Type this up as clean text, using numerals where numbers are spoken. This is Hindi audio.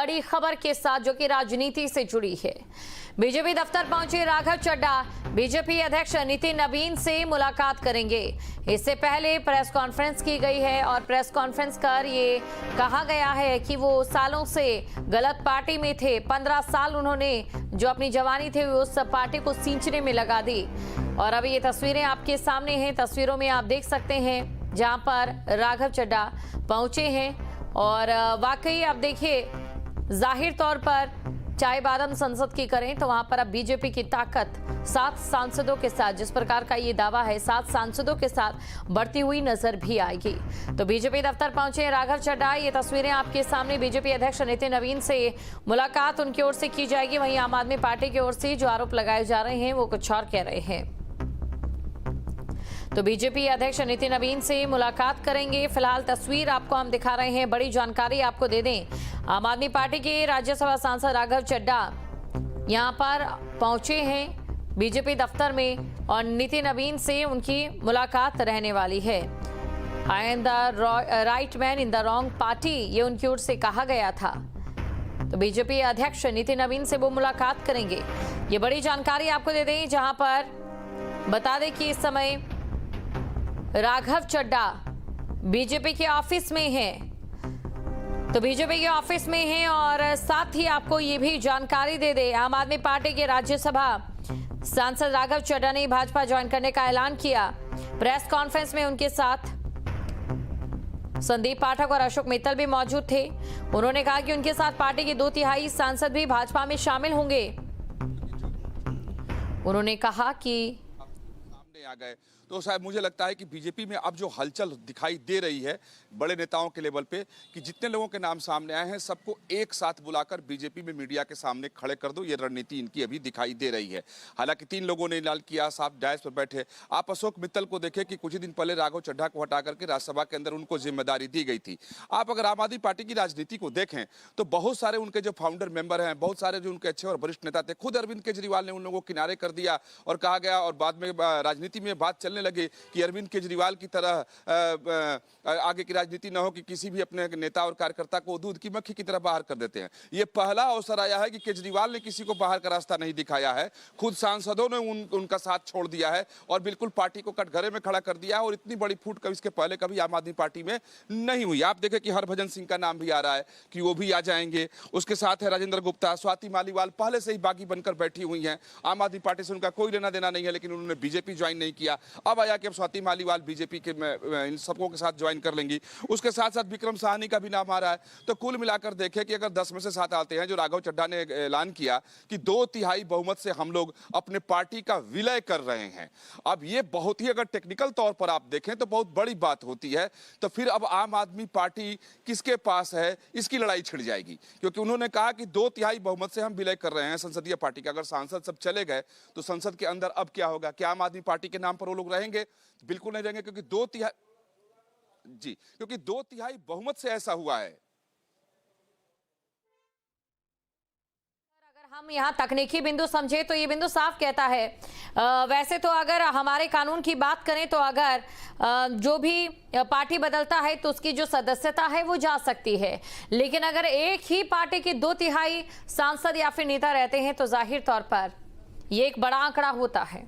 बड़ी खबर के साथ जो कि राजनीति से जुड़ी है। बीजेपी दफ्तर पहुंचे राघव चड्ढा बीजेपी अध्यक्ष नितिन नवीन से मुलाकात करेंगे। इससे पहले प्रेस कॉन्फ्रेंस की गई है और प्रेस कॉन्फ्रेंस कर ये कहा गया है कि वो सालों से गलत पार्टी में थे। 15 साल उन्होंने जो अपनी जवानी थी उस पार्टी को सींचने में लगा दी। और अभी ये तस्वीरें आपके सामने हैं। तस्वीरों में आप देख सकते हैं जहां पर राघव चड्ढा पहुंचे हैं और वाकई आप देखिए जाहिर तौर पर चाहे बात हम संसद की करें तो वहां पर अब बीजेपी की ताकत 7 सांसदों के साथ, जिस प्रकार का ये दावा है, 7 सांसदों के साथ बढ़ती हुई नजर भी आएगी। तो बीजेपी दफ्तर पहुंचे राघव चड्ढा। ये तस्वीरें आपके सामने। बीजेपी अध्यक्ष नितिन नवीन से मुलाकात उनकी ओर से की जाएगी। वहीं आम आदमी पार्टी की ओर से जो आरोप लगाए जा रहे हैं वो कुछ और कह रहे हैं। तो बीजेपी अध्यक्ष नितिन नवीन से मुलाकात करेंगे। फिलहाल तस्वीर आपको हम दिखा रहे हैं। बड़ी जानकारी आपको दे दें, आम आदमी पार्टी के राज्यसभा सांसद राघव चड्ढा यहां पर पहुंचे हैं बीजेपी दफ्तर में और नितिन नवीन से उनकी मुलाकात रहने वाली है। I am the right man in the wrong party, ये उनकी ओर से कहा गया था। तो बीजेपी अध्यक्ष नितिन नवीन से वो मुलाकात करेंगे। ये बड़ी जानकारी आपको दे दें, जहां पर बता दें कि इस समय राघव चड्ढा बीजेपी के ऑफिस में हैं। तो बीजेपी के ऑफिस में हैं और साथ ही आपको ये भी जानकारी दे दे, आम आदमी पार्टी के राज्यसभा सांसद राघव चड्ढा ने भाजपा ज्वाइन करने का ऐलान किया। प्रेस कॉन्फ्रेंस में उनके साथ संदीप पाठक और अशोक मित्तल भी मौजूद थे। उन्होंने कहा कि उनके साथ पार्टी के 2/3 सांसद भी भाजपा में शामिल होंगे। उन्होंने कहा कि सामने आ गए तो शायद मुझे लगता है कि बीजेपी में अब जो हलचल दिखाई दे रही है बड़े नेताओं के लेवल पे, कि जितने लोगों के नाम सामने आए हैं सबको एक साथ बुलाकर बीजेपी में मीडिया के सामने खड़े कर दो, ये रणनीति इनकी अभी दिखाई दे रही है। हालांकि 3 लोगों ने ऐलान किया, साहब डायस पर बैठे। आप अशोक मित्तल को देखें कि कुछ ही दिन पहले राघव चड्ढा को हटा करके राज्यसभा के अंदर उनको जिम्मेदारी दी गई थी। आप अगर आम आदमी पार्टी की राजनीति को देखें तो बहुत सारे उनके जो फाउंडर मेंबर हैं, बहुत सारे जो उनके अच्छे और वरिष्ठ नेता थे, खुद अरविंद केजरीवाल ने उन लोगों को किनारे कर दिया और कहा गया, और बाद में राजनीति में बात चलने लगी कि अरविंद केजरीवाल की तरह आगे की राजनीति न हो कि किसी भी अपने नेता और कार्यकर्ता को दूध की मक्खी की तरह बाहर कर देते हैं। ये पहला अवसर आया है कि केजरीवाल ने किसी को बाहर का रास्ता नहीं दिखाया है, खुद सांसदों ने उनका साथ छोड़ दिया है और बिल्कुल पार्टी को कटघरे में खड़ा कर दिया है। और इतनी बड़ी फूट कभी इसके पहले कभी आम आदमी पार्टी में नहीं हुई। आप देखें कि हरभजन सिंह का नाम भी आ रहा है कि वो भी आ जाएंगे। उसके साथ है राजेंद्र गुप्ता, स्वाति मालीवाल पहले से ही बागी बनकर बैठी हुई हैं। आम आदमी पार्टी से उनका कोई लेना देना नहीं है, लेकिन उन्होंने बीजेपी ज्वाइन नहीं किया। अब आया कि अब स्वाति मालीवाल बीजेपी के इन सबकों के साथ ज्वाइन कर लेंगी। उसके साथ साथ विक्रम साहनी का भी नाम आ रहा है। तो कुल मिलाकर देखें कि अगर 10 में से 7 आते हैं, जो राघव चड्ढा ने ऐलान किया कि 2/3 बहुमत से हम लोग अपने पार्टी का विलय कर रहे हैं। अब ये बहुत ही, अगर टेक्निकल तौर पर आप देखें तो बहुत बड़ी बात होती है। तो फिर अब आम आदमी पार्टी किसके पास है, इसकी लड़ाई छिड़ जाएगी। क्योंकि उन्होंने कहा कि 2/3 बहुमत से हम विलय कर रहे हैं संसदीय पार्टी का। अगर सांसद सब चले गए तो संसद के अंदर अब क्या होगा? क्या आम आदमी पार्टी के नाम पर वो लोग रहेंगे? बिल्कुल नहीं रहेंगे, क्योंकि 2/3 बहुमत से ऐसा हुआ है। अगर हम यहाँ तकनीकी बिंदु समझे तो ये बिंदु साफ कहता है। वैसे तो अगर हमारे कानून की बात करें तो अगर जो भी पार्टी बदलता है तो उसकी जो सदस्यता है वो जा सकती है, लेकिन अगर एक ही पार्टी के 2/3 सांसद या फिर नेता रहते हैं तो जाहिर तौर पर ये एक बड़ा आंकड़ा होता है।